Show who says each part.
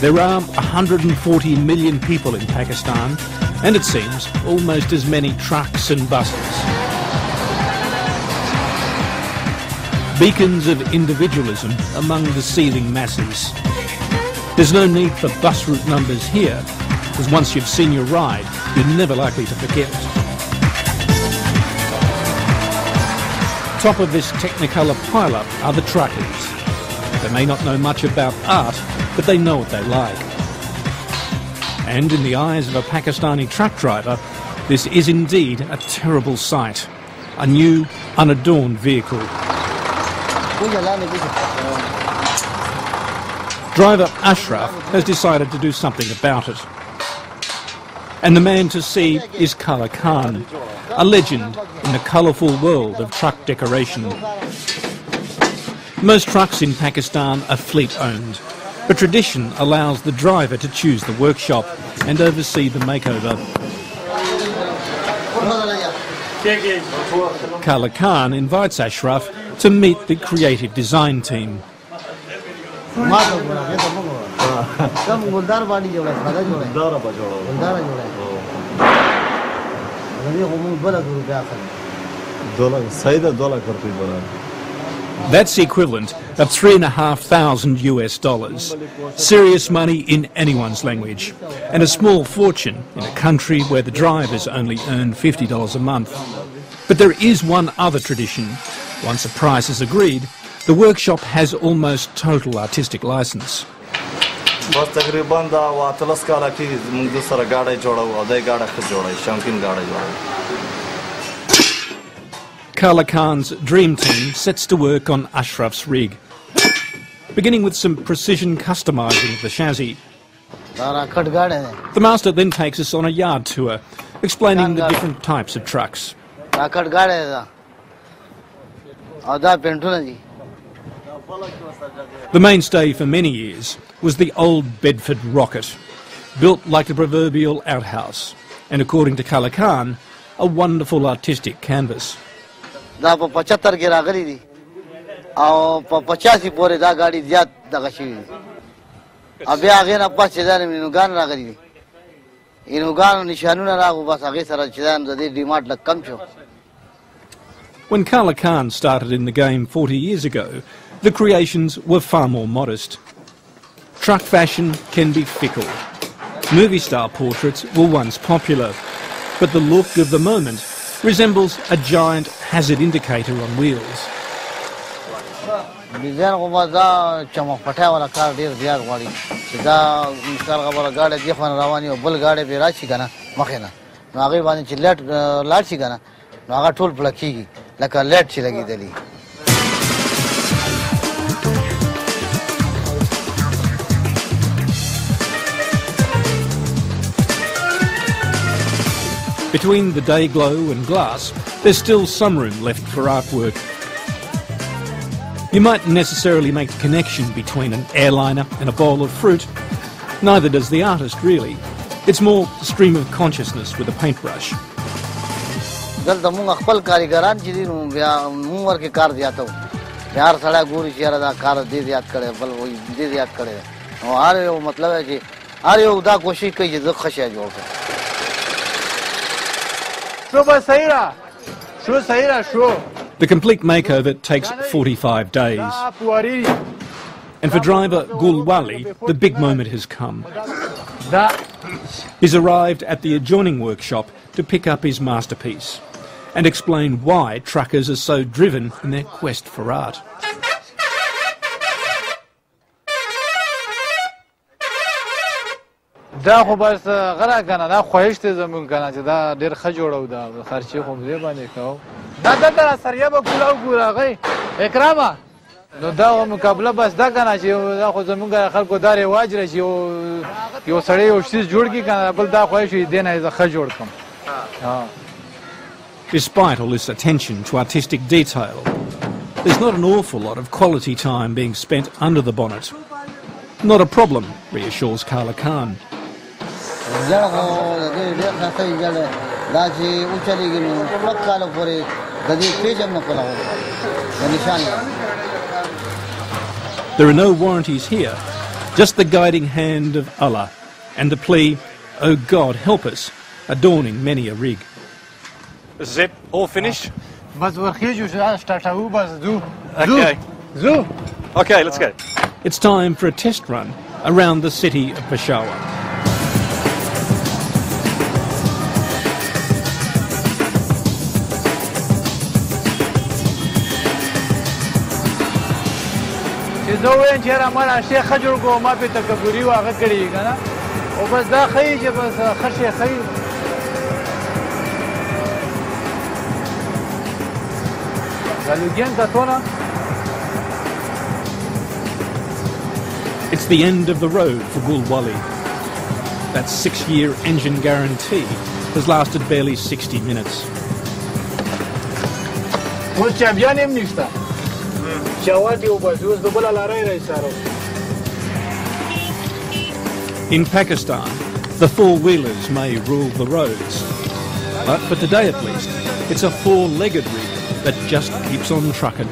Speaker 1: There are 140 million people in Pakistan, and it seems almost as many trucks and buses. Beacons of individualism among the seething masses. There's no need for bus route numbers here, because once you've seen your ride, you're never likely to forget it. Top of this Technicolor pile-up are the truckers. They may not know much about art, but they know what they like. And in the eyes of a Pakistani truck driver, this is indeed a terrible sight. A new, unadorned vehicle. Driver Ashraf has decided to do something about it. And the man to see is Kala Khan, a legend in the colourful world of truck decoration. Most trucks in Pakistan are fleet-owned, but tradition allows the driver to choose the workshop and oversee the makeover. Kala Khan invites Ashraf to meet the creative design team. That's the equivalent of $3,500 US. Serious money in anyone's language, and a small fortune in a country where the drivers only earn $50 a month. But there is one other tradition. Once a price is agreed, the workshop has almost total artistic license. Kala Khan's dream team sets to work on Ashraf's rig, beginning with some precision customising of the chassis. The master then takes us on a yard tour, explaining the different types of trucks. The mainstay for many years was the old Bedford Rocket, built like a proverbial outhouse, and according to Kala Khan, a wonderful artistic canvas.
Speaker 2: دا په 75 کې راغلي دي او په 85 پورې دا غاډي زیات دغه شي ا بیا هغه نه پاتې دا نوګان راغلي دي نوګان نشانونه راغو بس هغه سره چې دا د ډیماټ لک کم شو.
Speaker 1: When Kala Khan started in the game 40 years ago, the creations were far more modest. Truck fashion can be fickle. Movie-star portraits were once popular, but the look of the moment resembles a giant hazard indicator on wheels. Between the day glow and glass, there's still some room left for artwork. You mightn't necessarily make the connection between an airliner and a bowl of fruit. Neither does the artist, really. It's more stream of consciousness with a paintbrush. The complete makeover takes 45 days. And for driver Gulwali, the big moment has come. He's arrived at the adjoining workshop to pick up his masterpiece and explain why truckers are so driven in their quest for art.
Speaker 3: دا خو بس غره کنه دا خوښته زمون کنه چې دا ډیر ښه جوړو دا خرچي خو دې باندې کاو دا دلته سریه به ګولاو ګوراغي اکرامه نو دا مقابله بس دا کنه چې دا خو زمونږ خلکو داري واجره چې یو سړی یو شی جوړ کی کنه بل دا خوښ دې نه ښه جوړ کوم.
Speaker 1: Despite all this attention to artistic detail, there's not an awful lot of quality time being spent under the bonnet. Not a problem, reassures Kala Khan. There are no warranties here, Just the guiding hand of Allah and the plea, "Oh God, help us," adorning many a rig.
Speaker 4: This is it? All finished?
Speaker 3: بس ورخیجو چې سټارټاو بس ځو
Speaker 4: Okay.
Speaker 3: ځو
Speaker 4: Okay, let's go.
Speaker 1: It's time for a test run around the city of Peshawar.
Speaker 3: چې زه وایم چې یاره ما دا شی ښه جوړ کړو ما پرې تکبري و هغه کړي وي که نه او بس دا ښیي چې بس ښه شی ښیي ګالوګین کتونه
Speaker 1: It's the end of the road for Gulwali. That 6-year engine guarantee has lasted barely 60 minutes.
Speaker 3: اوس چابیان هم نشته شاوات یې وباسي اوس د بله لاره یې راایسارو
Speaker 1: In Pakistan, the four-wheelers may rule the roads. But for today at least, it's a four-legged rig that just keeps on trucking.